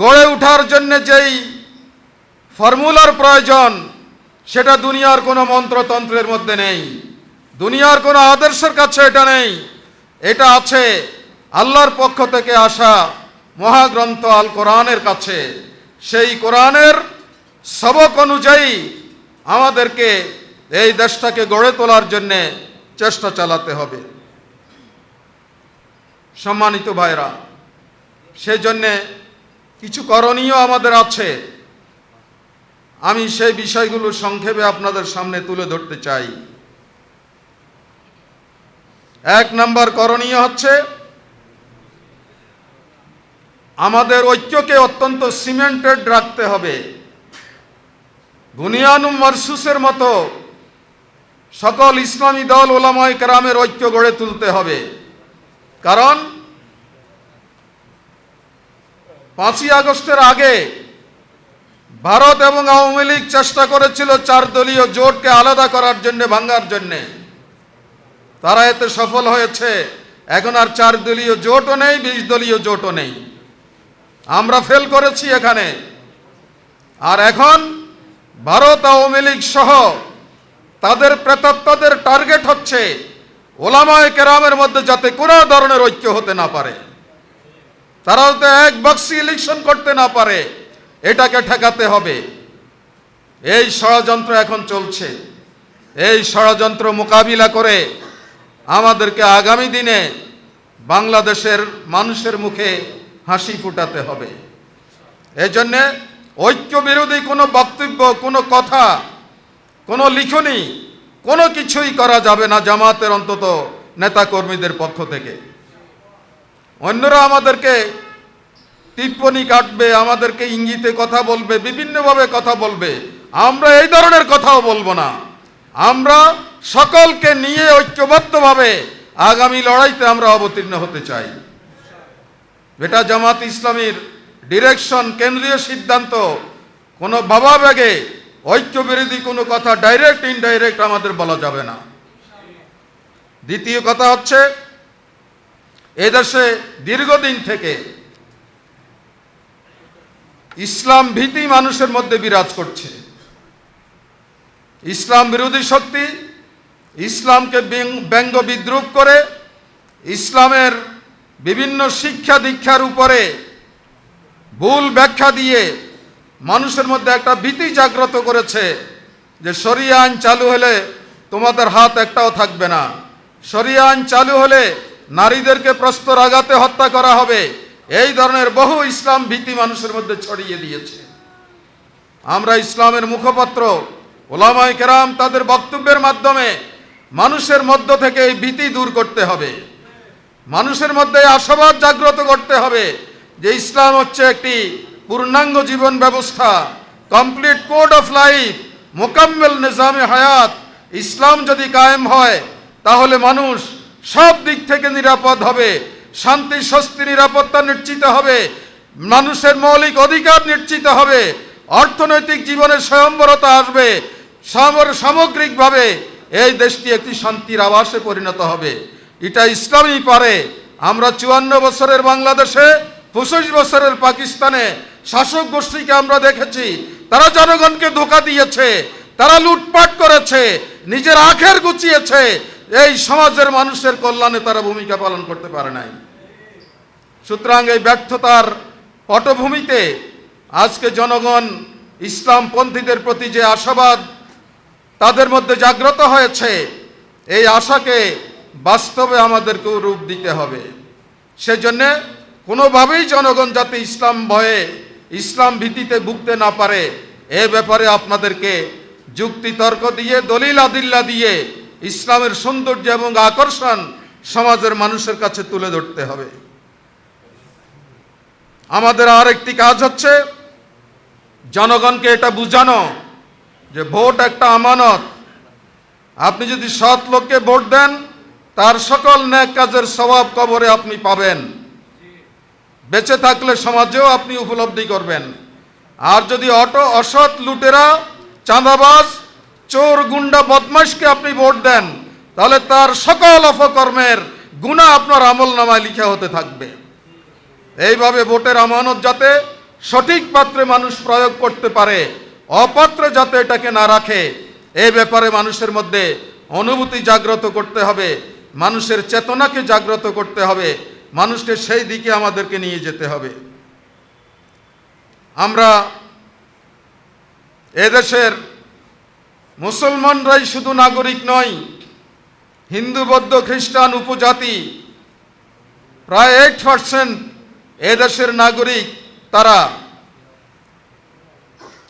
গড়ে ওঠার জন্য যেই ফর্মুলার প্রয়োজন, সেটা দুনিয়ার কোনো মন্ত্রতন্ত্রের মধ্যে নেই, দুনিয়ার কোনো আদর্শের কাছে এটা নেই। এটা আছে আল্লাহর পক্ষ থেকে আসা মহাগ্রন্থ আল কোরআনের কাছে। সেই কোরআনের সবক অনুযায়ী আমাদেরকে এই দেশটাকে গড়ে তোলার জন্য চেষ্টা চালাতে হবে। সম্মানিত ভাইরা, সেই জন্যে কিছু করণীয় আমাদের আছে। আমি সেই বিষয়গুলো সংক্ষেপে আপনাদের সামনে তুলে ধরতে চাই। 1 নম্বর করণীয় হচ্ছে আমাদের ঐক্যকে অত্যন্ত সিমেন্টেড রাখতে হবে। বুনিয়ানুম মারসুসের মতো সকল ইসলামী দল ওলামায়ে কেরামের ঐক্য গড়ে তুলতে হবে। কারণ 5ই আগস্টের আগে ভারত এবং আওয়ামী লীগ চেষ্টা করেছিল 4 দলীয় জোটকে আলাদা করার জন্য, ভাঙার জন্য। তারা এতে সফল হয়েছে। এখন আর 4 দলীয় জোটও নেই, 20 দলীয় জোটও নেই। আমরা ফেল করেছি এখানে। আর এখন ভারত, আওয়ামী লীগ সহ তাদের প্রেতাত্মাদের টার্গেট হচ্ছে ওলামায়ে কেরামের মধ্যে যাতে কোনো ধরনের ঐক্য হতে না পারে, তারা যাতে এক বাক্সি ইলেকশন করতে না পারে, এটাকে ঠেকাতে হবে। এই ষড়যন্ত্র এখন চলছে। এই ষড়যন্ত্র মোকাবিলা করে আমাদেরকে আগামী দিনে বাংলাদেশের মানুষের মুখে হাসি ফুটাতে হবে। এই জন্যে ঐক্য বিরোধী কোনো বক্তব্য, কোনো কথা, কোনো লিখনি, কোনো কিছুই করা যাবে না জামাতের অন্তত নেতাকর্মীদের পক্ষ থেকে। অন্যরা আমাদেরকে টিপ্পনি কাটবে, আমাদেরকে ইঙ্গিতে কথা বলবে, বিভিন্নভাবে কথা বলবে। আমরা এই ধরনের কথাও বলবো না। আমরা সকলকে নিয়ে ঐক্যবদ্ধভাবে আগামী লড়াইতে আমরা অবতীর্ণ হতে চাই। এটা জামাত ইসলামীর ডিরেকশন, কেন্দ্রীয় সিদ্ধান্ত। কোনো ভাবাবেগে ঐক্য বিরোধী কোনো কথা ডাইরেক্ট ইনডাইরেক্ট আমাদের বলা যাবে না। দ্বিতীয় কথা হচ্ছে, এদেশে দীর্ঘদিন থেকে ইসলাম ভীতি মানুষের মধ্যে বিরাজ করছে। ইসলাম বিরোধী শক্তি ইসলামকে ব্যঙ্গ বিদ্রুপ করে ইসলামের বিভিন্ন শিক্ষা দীক্ষার উপরে ভুল ব্যাখ্যা দিয়ে মানুষের মধ্যে একটা ভীতি জাগ্রত করেছে যে শরিয়া আইন চালু হলে তোমাদের হাত একটাও থাকবে না, শরিয়া আইন চালু হলে নারীদেরকে প্রস্তর আঘাতে হত্যা করা হবে। এই ধরনের বহু ইসলাম ভীতি মানুষের মধ্যে ছড়িয়ে দিয়েছে। আমরা ইসলামের মুখপাত্র ওলামায়ে কেরাম তাদের বক্তব্যের মাধ্যমে মানুষের মধ্য থেকে এই ভীতি দূর করতে হবে, মানুষের মধ্যে আশাবাদ জাগ্রত করতে হবে যে ইসলাম হচ্ছে একটি পূর্ণাঙ্গ জীবন ব্যবস্থা, কমপ্লিট কোড অফ লাইফ, মোকাম্মেল নিজামে হায়াত। ইসলাম যদি কায়েম হয় তাহলে মানুষ সব দিক থেকে নিরাপদ হবে, শান্তি স্বস্তি নিরাপত্তা নিশ্চিত হবে, মানুষের মৌলিক অধিকার নিশ্চিত হবে, অর্থনৈতিক জীবনে স্বয়ম্বরতা আসবে, সামগ্রিকভাবে এই দেশটি একটি শান্তির আবাসে পরিণত হবে। এটা ইসলামই পারে। আমরা 54 বছরের বাংলাদেশে, 25 বছরের পাকিস্তানে শাসক গোষ্ঠীকে আমরা দেখেছি, তারা জনগণকে ধোঁকা দিয়েছে, তারা লুটপাট করেছে, নিজের আখের গুছিয়েছে। এই সমাজের মানুষের কল্যাণে তারা ভূমিকা পালন করতে পারে নাই। সুতরাং এই ব্যর্থতার পটভূমিতে আজকে জনগণ ইসলামপন্থীদের প্রতি যে আশাবাদ তাদের মধ্যে জাগ্রত হয়েছে, এই আশাকে বাস্তবে আমাদেরকেও রূপ দিতে হবে। সেজন্য কোনোভাবেই জনগণ যাতে ইসলাম ভয়ে, ইসলাম ভীতিতে ভুগতে না পারে, এ ব্যাপারে আপনাদেরকে যুক্তি তর্ক দিয়ে, দলিল আদিল্লা দিয়ে ইসলামের সৌন্দর্য এবং আকর্ষণ সমাজের মানুষের কাছে তুলে ধরতে হবে। আমাদের আরেকটি কাজ হচ্ছে জনগণকে এটা বুঝানো যে ভোট একটা আমানত। আপনি যদি সৎ লোককে ভোট দেন, তার সকল নেক কাজের সওয়াব কবরে আপনি পাবেন, বেঁচে থাকলে সমাজেও আপনি উপলব্ধি করবেন। আর যদি অসৎ লুটেরা, চাঁদাবাজ, চোর, গুন্ডা, বদমাশকে আপনি ভোট দেন, তাহলে তার সকল অপকর্মের গুনাহ আপনার আমলনামায় লিখা হতে থাকবে। এইভাবে ভোটের আমানত যাতে সঠিক পাত্রে মানুষ প্রয়োগ করতে পারে, অপাত্রে যাতে এটাকে না রাখে, এই ব্যাপারে মানুষের মধ্যে অনুভূতি জাগ্রত করতে হবে, মানুষের চেতনাকে জাগ্রত করতে হবে, মানুষকে সেই দিকে আমাদেরকে নিয়ে যেতে হবে। আমরা এদেশের মুসলমানরাই শুধু নাগরিক নয়, হিন্দু বৌদ্ধ খ্রিস্টান উপজাতি প্রায় 8% এদেশের নাগরিক।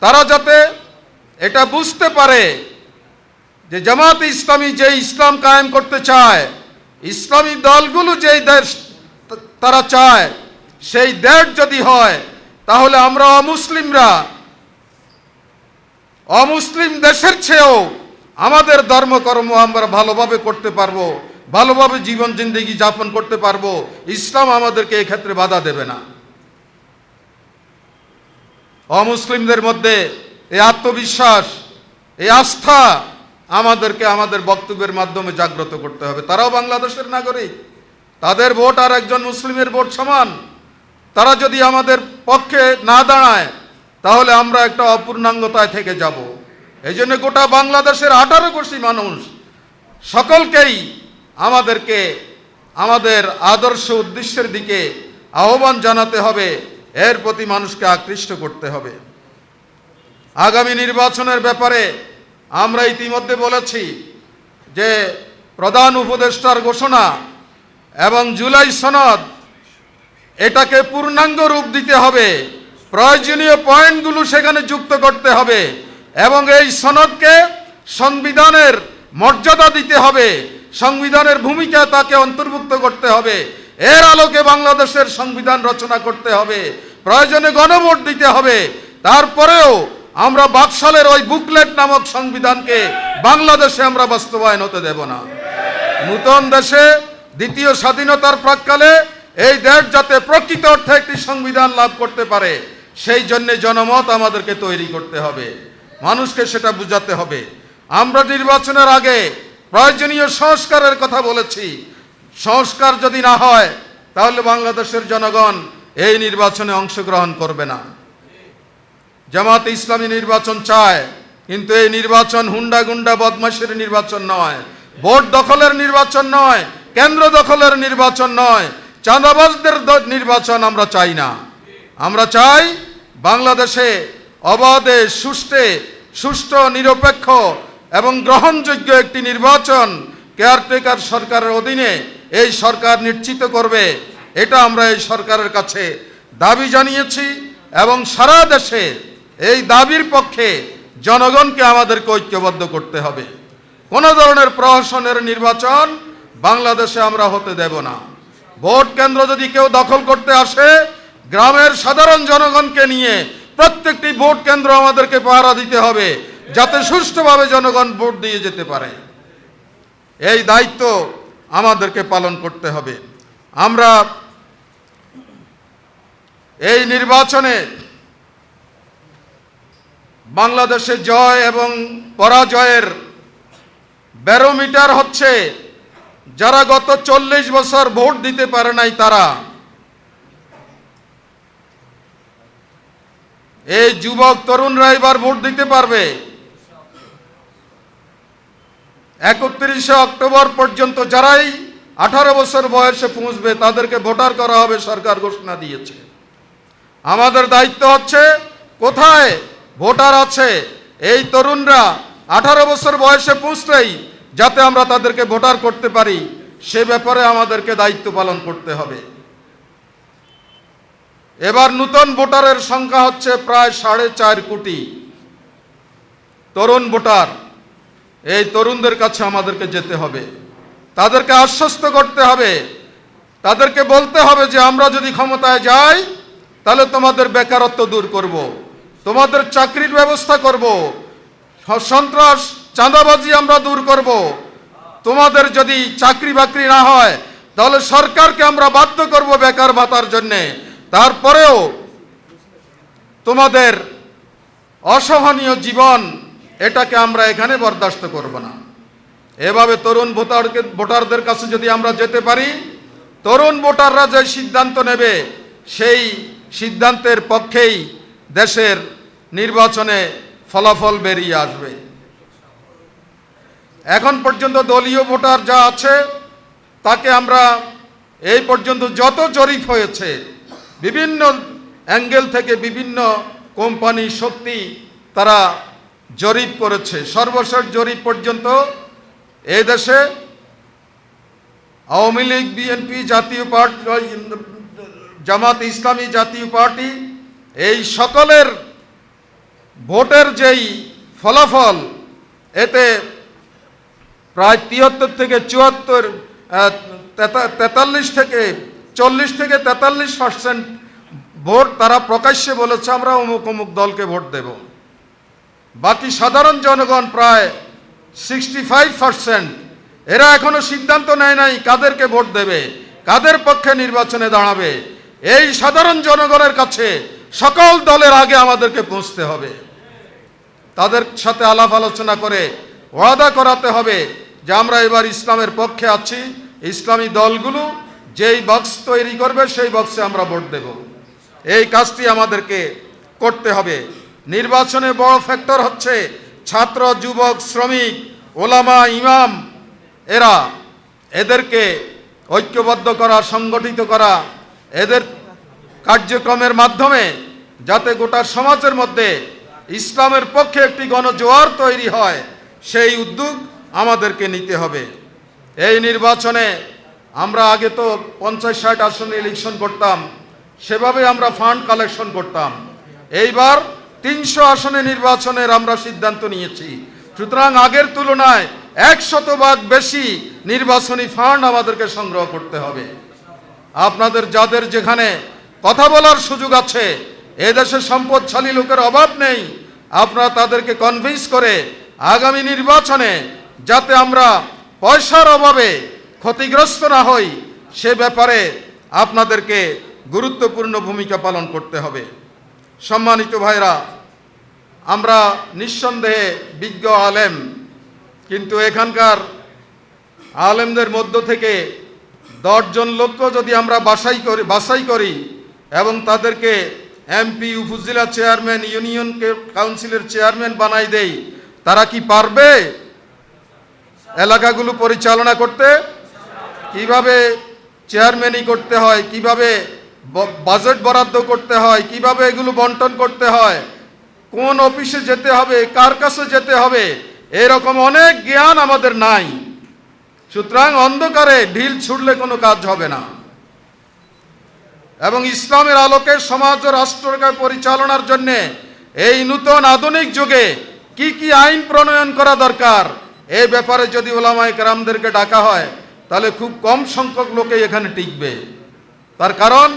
তারা যাতে এটা বুঝতে পারে যে জামাত ইসলামী যে ইসলাম কায়েম করতে চায়, ইসলামী দলগুলো যেই দেশ তারা চায়, সেই দেশ যদি হয়, তাহলে আমরা অমুসলিম দেশের চেয়েও আমাদের ধর্মকর্ম আমরা ভালোভাবে করতে পারবো, ভালোভাবে জীবন জিন্দেগি যাপন করতে পারবো। ইসলাম আমাদেরকে এক্ষেত্রে বাধা দেবে না। অমুসলিমদের মধ্যে এই আত্মবিশ্বাস, এই আস্থা আমাদেরকে আমাদের বক্তব্যের মাধ্যমে জাগ্রত করতে হবে। তারাও বাংলাদেশের নাগরিক, তাদের ভোট আর একজন মুসলিমের ভোট সমান। তারা যদি আমাদের পক্ষে না দাঁড়ায়, তাহলে আমরা একটা অপূর্ণাঙ্গতায় থেকে যাব। এই জন্য গোটা বাংলাদেশের 18 কোটি মানুষ সকলকেই আমাদেরকে আমাদের আদর্শ উদ্দেশ্যের দিকে আহ্বান জানাতে হবে, এর প্রতি মানুষকে আকৃষ্ট করতে হবে। আগামী নির্বাচনের ব্যাপারে আমরা ইতিমধ্যে বলেছি যে প্রধান উপদেষ্টার ঘোষণা এবং জুলাই সনদ, এটাকে পূর্ণাঙ্গ রূপ দিতে হবে, প্রয়োজনীয় পয়েন্টগুলো সেখানে যুক্ত করতে হবে এবং এই সনদকে সংবিধানের মর্যাদা দিতে হবে, সংবিধানের ভূমিকা তাকে অন্তর্ভুক্ত করতে হবে। এর আলোকে বাংলাদেশের সংবিধান রচনা করতে হবে, প্রয়োজনে গণভোট দিতে হবে। তারপরেও আমরা বাকশালের ওই বুকলেট নামক সংবিধানকে বাংলাদেশে আমরা বাস্তবায়ন হতে দেব না। নূতন দেশে দ্বিতীয় স্বাধীনতার প্রাক্কালে এই দেশ যাতে প্রকৃত অর্থে একটি সংবিধান লাভ করতে পারে, সেই জন্য জনমত আমাদেরকে তৈরি করতে হবে, মানুষকে সেটা বুঝাতে হবে। আমরা নির্বাচনের আগে প্রয়োজনীয় সংস্কারের কথা বলেছি। সংস্কার যদি না হয়, তাহলে বাংলাদেশের জনগণ এই নির্বাচনে অংশগ্রহণ করবে না। জামাত ইসলামী নির্বাচন চায়, কিন্তু এই নির্বাচন হুন্ডা গুন্ডা বদমাশের নির্বাচন নয়, ভোট দখলের নির্বাচন নয়, কেন্দ্র দখলের নির্বাচন নয়, চাঁদাবাজদের নির্বাচন আমরা চাই না। আমরা চাই বাংলাদেশে অবাধে সুষ্ঠু নিরপেক্ষ এবং গ্রহণযোগ্য একটি নির্বাচন কেয়ারটেকার সরকারের অধীনে এই সরকার নিশ্চিত করবে। এটা আমরা এই সরকারের কাছে দাবি জানিয়েছি এবং সারা দেশে এই দাবির পক্ষে জনগণকে আমাদেরকে ঐক্যবদ্ধ করতে হবে। কোনো ধরনের প্রহসনের নির্বাচন বাংলাদেশে আমরা হতে দেব না। ভোট কেন্দ্র যদি কেউ দখল করতে আসে, গ্রামের সাধারণ জনগণকে নিয়ে প্রত্যেকটি ভোট কেন্দ্র আমাদেরকে পাহারা দিতে হবে, যাতে সুষ্ঠুভাবে জনগণ ভোট দিয়ে যেতে পারে। এই দায়িত্ব আমাদেরকে পালন করতে হবে। আমরা এই নির্বাচনে বাংলাদেশে জয় এবং পরাজয়ের ব্যারোমিটার হচ্ছে যারা গত 40 বছর ভোট দিতে পারে নাই তারা। এই যুবক তরুণরা এবার ভোট দিতে পারবে। 31শে অক্টোবর পর্যন্ত যারাই 18 বছর বয়সে পৌঁছবে তাদেরকে ভোটার করা হবে, সরকার ঘোষণা দিয়েছে। আমাদের দায়িত্ব হচ্ছে কোথায় ভোটার আছে এই তরুণরা 18 বছর বয়সে পৌঁছলেই যাতে আমরা তাদেরকে ভোটার করতে পারি, সে ব্যাপারে আমাদেরকে দায়িত্ব পালন করতে হবে। এবার নতুন ভোটারের সংখ্যা হচ্ছে প্রায় 4.5 কোটি তরুণ ভোটার। এই তরুণদের কাছে আমাদেরকে যেতে হবে, তাদেরকে আশ্বস্ত করতে হবে, তাদেরকে বলতে হবে যে আমরা যদি ক্ষমতায় যাই তাহলে তোমাদের বেকারত্ব দূর করব, তোমাদের চাকরির ব্যবস্থা করব, সন্ত্রাস চাঁদাবাজি আমরা দূর করব, তোমাদের যদি চাকরি বাকরি না হয় তাহলে সরকারকে আমরা বাধ্য করব বেকার ভাতার জন্যে, তারপরেও তোমাদের অসহনীয় জীবন এটাকে আমরা এখানে বরদাস্ত করব না। এভাবে তরুণ ভোটারদের কাছে যদি আমরা যেতে পারি, তরুণ ভোটাররা যে সিদ্ধান্ত নেবে সেই সিদ্ধান্তের পক্ষেই দেশের নির্বাচনে ফলাফল বেরিয়ে আসবে। এখন পর্যন্ত দলীয় ভোটার যা আছে তাকে আমরা এই পর্যন্ত যত জরিপ হয়েছে বিভিন্ন অ্যাঙ্গেল থেকে বিভিন্ন কোম্পানি শক্তি তারা জরিপ করেছে, সর্বশেষ জরিপ পর্যন্ত এই দেশে আওয়ামী লীগ, বিএনপি, জাতীয় পার্টি, জামাত ইসলামী, জাতীয় পার্টি, এই সকলের ভোটের যেই ফলাফল, এতে প্রায় 73 থেকে 74, 43 থেকে 40 থেকে 43% ভোট তারা প্রকাশ্যে বলেছে আমরা অমুক অমুক দলকে ভোট দেব। বাকি সাধারণ জনগণ প্রায় 65%, এরা এখনো সিদ্ধান্ত নেয় নাই কাদেরকে ভোট দেবে, কাদের পক্ষে নির্বাচনে দাঁড়াবে। এই সাধারণ জনগণের কাছে সকল দলের আগে আমাদেরকে পৌঁছতে হবে, তাদের সাথে আলাপ আলোচনা করে ওয়াদা করাতে হবে যে আমরা এবার ইসলামের পক্ষে আছি, ইসলামী দলগুলো যেই বক্স তৈরি করবে সেই বক্সে আমরা ভোট দেব। এই কাজটি আমাদেরকে করতে হবে। নির্বাচনে বড় ফ্যাক্টর হচ্ছে ছাত্র, যুবক, শ্রমিক, ওলামা, ইমাম, এদেরকে ঐক্যবদ্ধ করা, সংগঠিত করা, এদের কার্যক্রমের মাধ্যমে যাতে গোটা সমাজের মধ্যে ইসলামের পক্ষে একটি গণজোয়ার তৈরি হয়, সেই উদ্যোগ আমাদেরকে নিতে হবে। এই নির্বাচনে আমরা আগে তো 50-60 আসনে ইলেকশন করতাম, সেভাবে আমরা ফান্ড কালেকশন করতাম। এইবার 300 আসনে নির্বাচনের আমরা সিদ্ধান্ত নিয়েছি। সুতরাং আগের তুলনায় 100% বেশি নির্বাচনী ফান্ড আমাদেরকে সংগ্রহ করতে হবে। আপনাদের যাদের যেখানে কথা বলার সুযোগ আছে, এদেশে সম্পদশালী লোকের অভাব নেই, আপনারা তাদেরকে কনভিন্স করে আগামী নির্বাচনে যাতে আমরা পয়সার অভাবে ক্ষতিগ্রস্ত না হই, সে ব্যাপারে আপনাদেরকে গুরুত্বপূর্ণ ভূমিকা পালন করতে হবে। সম্মানিত ভাইরা, আমরা নিঃসন্দেহে বিজ্ঞ আলেম, কিন্তু এখানকার আলেমদের মধ্য থেকে 10 জন লোককে যদি আমরা বাছাই করি এবং তাদেরকে এমপি, উপজেলা চেয়ারম্যান, ইউনিয়ন কাউন্সিলের চেয়ারম্যান বানাই দেই, তারা কি পারবে এলাকাগুলো পরিচালনা করতে? কিভাবে চেয়ারম্যানই করতে হয়, কিভাবে বাজেট বরাদ্দ করতে হয়, কিভাবে এগুলো বন্টন করতে হয়, কোন অফিসে যেতে হবে, কার কাছে যেতে হবে, এরকম অনেক জ্ঞান আমাদের নাই। সুতরাং অন্ধকারে ঢিল ছুড়লে কোনো কাজ হবে না। এবং ইসলামের আলোকে সমাজ ও রাষ্ট্রকে পরিচালনার জন্য এই নূতন আধুনিক যুগে কি কি আইন প্রণয়ন করা দরকার, এই ব্যাপারে যদি ওলামায়ে কেরামদেরকে ডাকা হয়, তাহলে খুব কম সংখ্যক লোকেই এখানে টিকবে। তার কারণ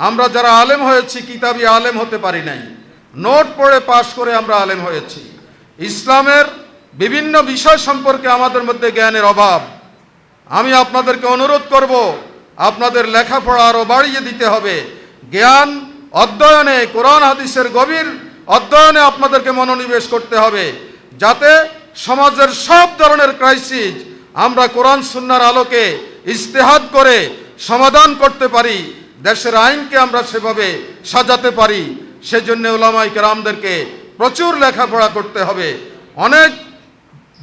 আমরা যারা আলেম হয়েছি, কিতাবি আলেম হতে পারি নাই, নোট পড়ে পাশ করে আমরা আলেম হয়েছি। ইসলামের বিভিন্ন বিষয় সম্পর্কে আমাদের মধ্যে জ্ঞানের অভাব। আমি আপনাদেরকে অনুরোধ করব, আপনাদের লেখাপড়া আরও বাড়িয়ে দিতে হবে। জ্ঞান অধ্যয়নে, কোরআন হাদিসের গভীর অধ্যয়নে আপনাদেরকে মনোনিবেশ করতে হবে, যাতে সমাজের সব ধরনের ক্রাইসিস আমরা কোরআন সুন্নাহর আলোকে ইজতিহাদ করে সমাধান করতে পারি, দেশের আইনকে আমরা সেভাবে সাজাতে পারি। সেজন্য উলামায়ে কেরামদেরকে প্রচুর লেখাপড়া করতে হবে, অনেক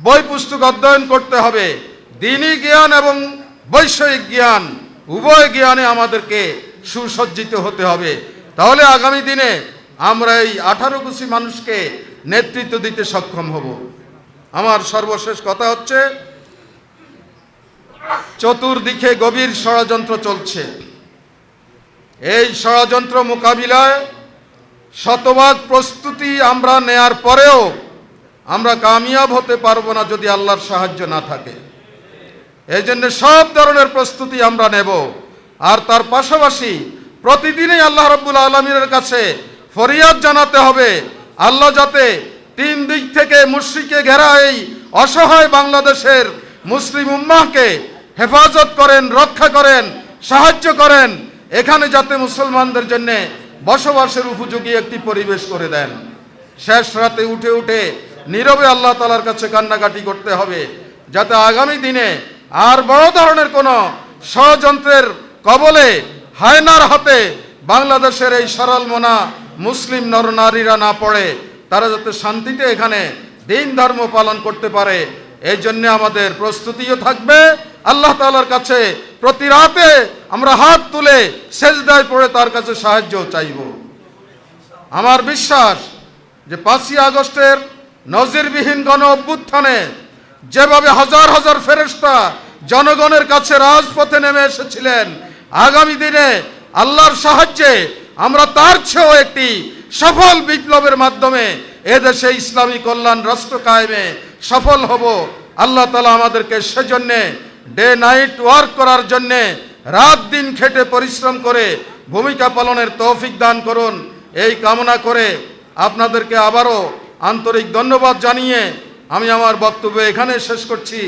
বই পুস্তক অধ্যয়ন করতে হবে। দ্বীনি জ্ঞান এবং বৈষয়িক জ্ঞান, উভয় জ্ঞানে আমাদেরকে সুসজ্জিত হতে হবে। তাহলে আগামী দিনে আমরা এই 18 কোটি মানুষকে নেতৃত্ব দিতে সক্ষম হব। আমার সর্বশেষ কথা হচ্ছে, চতুর্দিকে গভীর ষড়যন্ত্র চলছে। এই ষড়যন্ত্র মোকাবিলায় শতভাগ প্রস্তুতি আমরা নেয়ার পরেও আমরা কামিয়াব হতে পারবো না যদি আল্লাহর সাহায্য না থাকে। এই জন্য সব ধরনের প্রস্তুতি আমরা নেব। আর তার পাশাপাশি প্রতিদিনই আল্লাহ রাব্বুল আলামিনের কাছে ফরিয়াদ জানাতে হবে, আল্লাহ যাতে 3 দিক থেকে মুশরিকে ঘেরা এই অসহায় বাংলাদেশের মুসলিম উম্মাহকে হেফাজত করেন, রক্ষা করেন, সাহায্য করেন। এখানে যাতে মুসলমানদের জন্য বসবাসের উপযোগী একটি পরিবেশ করে দেন। শেষ রাতে উঠে উঠে নীরবে আল্লাহ তাআলার কাছে কান্নাকাটি করতে হবে, যাতে আগামী দিনে আর বড় ধরনের কোনো ষড়যন্ত্রের কবলে হায়নার হাতে বাংলাদেশের এই সরল মনা মুসলিম নরনারীরা না পড়ে, তারা যাতে শান্তিতে এখানে দিন ধর্ম পালন করতে পারে, এই জন্য আমাদের প্রস্তুতিও থাকবে। আল্লাহ তাআলার কাছে প্রতি রাতে আমরা হাত তুলে সেজদায় পড়ে তার কাছে সাহায্য চাইব। আমার বিশ্বাস যে 5ই আগস্টের নজিরবিহীন গণ অভ্যুত্থানে যেভাবে হাজার হাজার ফেরেশতা জনগণের কাছে রাজপথে নেমে এসেছিলেন, আগামী দিনে আল্লাহর সাহায্যে আমরা তার চেয়েও একটি সফল বিপ্লবের মাধ্যমে এদেশে ইসলামী কল্যাণ রাষ্ট্র কায়েমে সফল হব। আল্লাহ তাআলা আমাদেরকে সেজন্যে ডে নাইট ওয়ার্ক করার জন্যে রাত দিন খেটে পরিশ্রম করে ভূমিকা পালনের তৌফিক দান করুন, এই কামনা করে আপনাদেরকে আবারও আন্তরিক ধন্যবাদ জানিয়ে আমি আমার বক্তব্য এখানে শেষ করছি।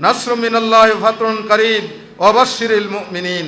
নাসরুম মিনাল্লাহি ওয়া ফাতহুন কারীব ওয়া বাশশিরিল মুমিনিন।